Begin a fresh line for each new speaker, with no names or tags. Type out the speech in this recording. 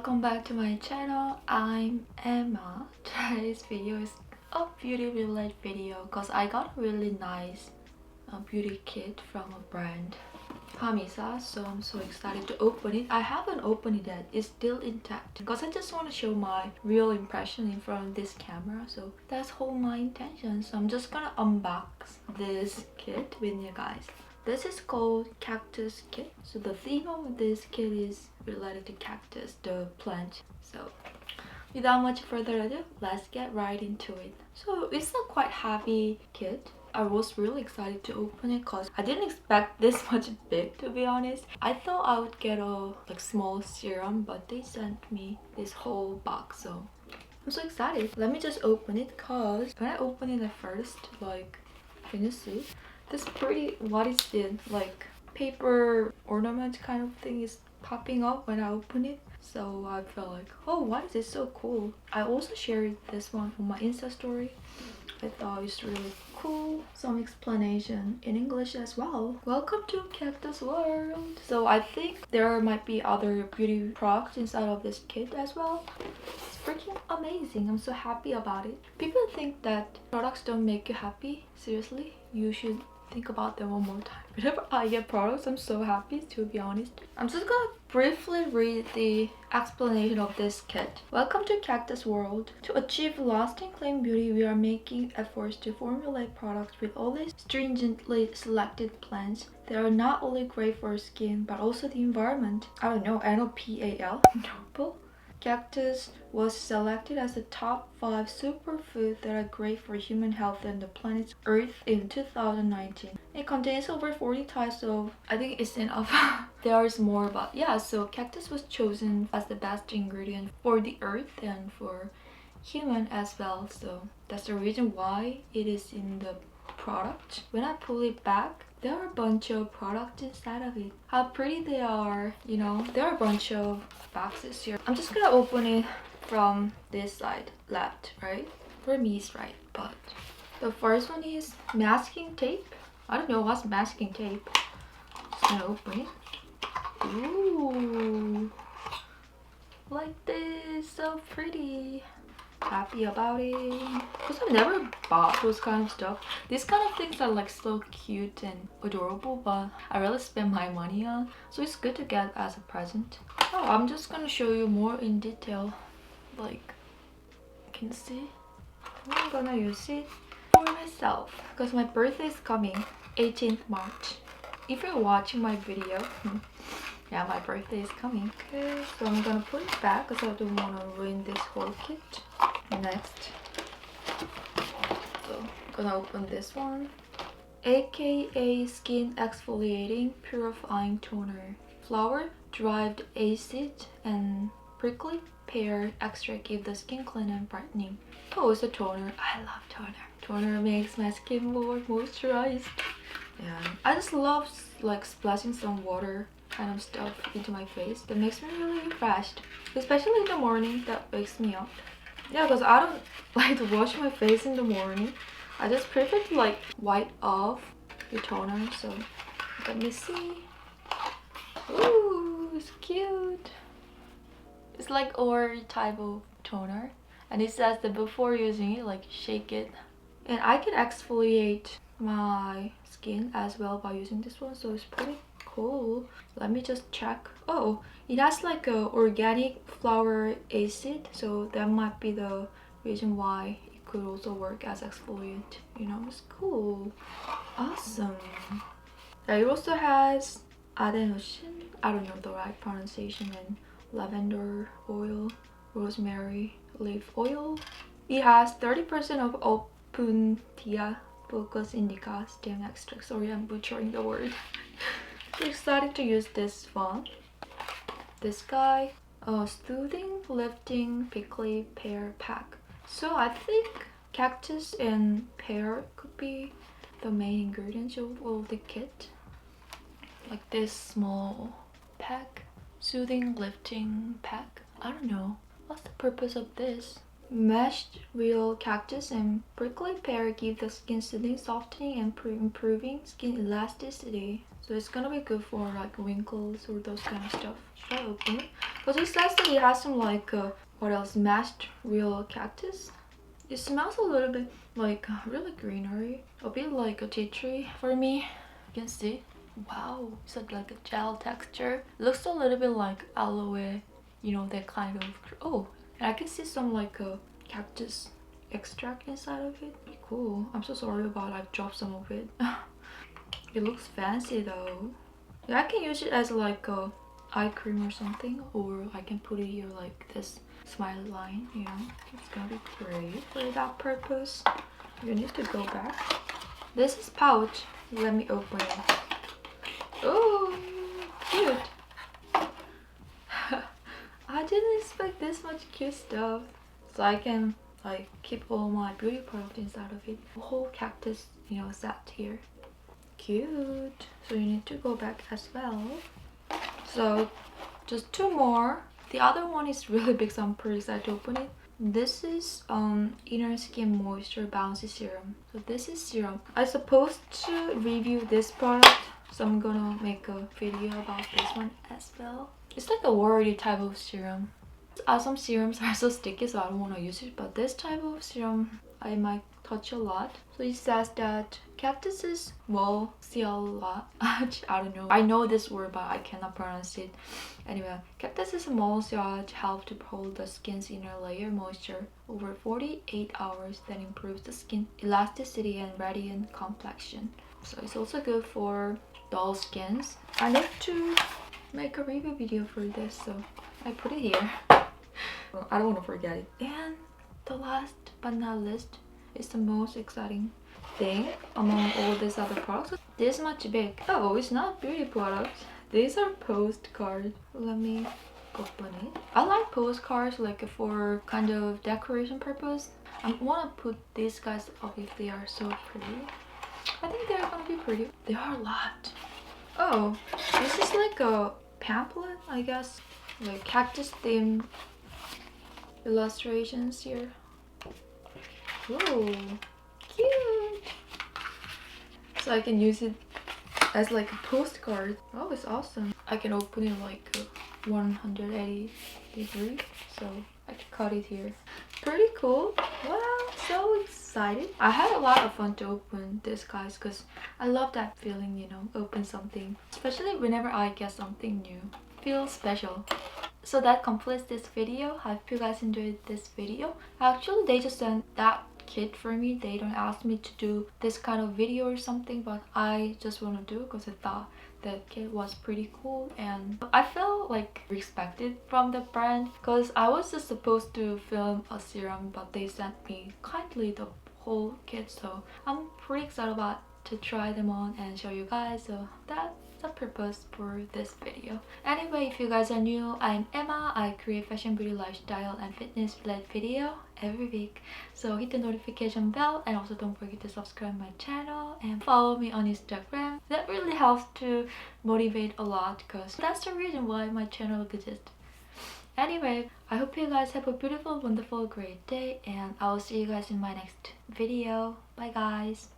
welcome back to my channel. I'm Emma. Today's video is a beauty related video because I got a really nice beauty kit from a brand, Whamisa, so I'm so excited to open it. I haven't opened it yet, it's still intact because I just want to show my real impression in front of this camera, so that's whole my intention. So I'm just gonna unbox this kit with you guys. This is called Cactus Kit. So the theme of this kit is related to cactus, the plant. So without much further ado, let's get right into it. So it's a quite heavy kit. I was really excited to open it because I didn't expect this much big, to be honest. I thought I would get a small serum, but they sent me this whole box, so I'm so excited. Let me just open it because when I open it at first, can you see? This pretty, what is it? Paper ornament kind of thing is popping up when I open it. So I felt like, oh, why is it so cool? I also shared this one on my Insta story. I thought it's really cool. Some explanation in English as well. Welcome to Cactus World. So I think there might be other beauty products inside of this kit as well. It's freaking amazing. I'm so happy about it. People think that products don't make you happy. Seriously, you should think about them one more time. Whenever I get products, I'm so happy, to be honest. I'm just gonna briefly read the explanation of this kit. Welcome to Cactus World. To achieve lasting clean beauty, we are making efforts to formulate products with only stringently selected plants. They are not only great for skin, but also the environment. I don't know, NOPAL? Noble? Cactus was selected as the top 5 superfoods that are great for human health and the planet Earth in 2019. It contains over 40 types of... I think it's enough. There's more, but yeah, so cactus was chosen as the best ingredient for the earth and for human as well. So that's the reason why it is in the product. When I pull it back, there are a bunch of products inside of it. How pretty they are, you know. There are a bunch of boxes here. I'm just gonna open it from this side, left, right? For me it's right, but the first one is masking tape. I don't know what's masking tape. Just gonna open it. Ooh, like this, so pretty. Happy about it because I've never bought those kind of stuff. These kind of things are so cute and adorable, but I really spend my money on, so it's good to get as a present. Oh, I'm just gonna show you more in detail. You can see I'm gonna use it for myself because my birthday is coming 18th March. If you're watching my video, yeah, my birthday is coming. Okay, so I'm gonna put it back because I don't want to ruin this whole kit. Next, so I'm gonna open this one. AKA Skin Exfoliating Purifying Toner. Flower derived acid and prickly pear extract give the skin clean and brightening. Oh, it's a toner. I love toner. Toner makes my skin more moisturized. And I just love splashing some water kind of stuff into my face. That makes me really refreshed, especially in the morning. That wakes me up. Yeah, because I don't like to wash my face in the morning. I just prefer to wipe off the toner. So let me see. Ooh, it's cute. It's like our type of toner, and it says that before using it, shake it. And I can exfoliate my skin as well by using this one, so it's pretty cool. Let me just check. Oh, it has a organic flower acid, so that might be the reason why it could also work as exfoliant. You know, it's cool. Awesome. It also has adenosine, I don't know the right pronunciation, and lavender oil, rosemary leaf oil. It has 30% of opuntia focus indica stem extract. Sorry, I'm butchering the word. I'm excited to use this one. This guy, soothing, lifting, prickly pear pack. So I think cactus and pear could be the main ingredients of the kit. Like this small pack, soothing, lifting pack. I don't know. What's the purpose of this? Meshed real cactus and prickly pear give the skin soothing, softening, and improving skin elasticity. So it's gonna be good for like wrinkles or those kind of stuff. Should I open it? Because it says that it has some like what else? Mashed real cactus. It smells a little bit like really greenery, a bit like a tea tree for me. You can see. Wow, it's like a gel texture. Looks a little bit like aloe, you know, that kind of. Oh, and I can see some like a cactus extract inside of it. Pretty cool. I'm so sorry about I dropped some of it. It looks fancy though. Yeah, I can use it as like a eye cream or something, or I can put it here like this smiley line, you know. It's gonna be great for that purpose. You need to go back. This is pouch. Let me open it. Oh, cute. I didn't expect this much cute stuff. So I can like keep all my beauty products inside of it. A whole cactus, you know, set here. Cute. So you need to go back as well. So just two more. The other one is really big, so I'm pretty excited to open it. This is Inner Skin Moisture Bouncy Serum. So this is serum. I'm supposed to review this product, so I'm gonna make a video about this one as well. It's like a wordy type of serum. Some serums are so sticky, so I don't want to use it, but this type of serum I might touch a lot. So it says that cactuses will seal a lot. I don't know. I know this word, but I cannot pronounce it. Anyway, cactuses mollage help to hold the skin's inner layer moisture over 48 hours, that improves the skin elasticity and radiant complexion. So it's also good for dull skins. I need to make a review video for this, so I put it here. Well, I don't want to forget it. And the last but not least is the most exciting thing among all these other products. This much big. Oh, it's not beauty products. These are postcards. Let me open it. I like postcards like for kind of decoration purpose. I want to put these guys up if they are so pretty. I think they're gonna be pretty. There are a lot. Oh, this is like a pamphlet, I guess. Like cactus themed illustrations here. Ooh, cute. So I can use it as like a postcard. Oh, it's awesome. I can open it like 180 degrees, so I can cut it here. Pretty cool. Wow, so excited. I had a lot of fun to open this, guys, because I love that feeling, you know, open something, especially whenever I get something new. Feels special. So that completes this video. I hope you guys enjoyed this video. Actually, they just sent that kit for me. They don't ask me to do this kind of video or something, but I just want to do because I thought that kit was pretty cool, and I felt like respected from the brand because I was just supposed to film a serum, but they sent me kindly the whole kit, so I'm pretty excited about to try them on and show you guys. So that's the purpose for this video. Anyway, if you guys are new, I'm Emma. I create fashion, beauty, lifestyle and fitness related video every week, so hit the notification bell, and also don't forget to subscribe my channel and follow me on Instagram. That really helps to motivate a lot because that's the reason why my channel exists. Anyway, I hope you guys have a beautiful, wonderful, great day, and I will see you guys in my next video. Bye guys.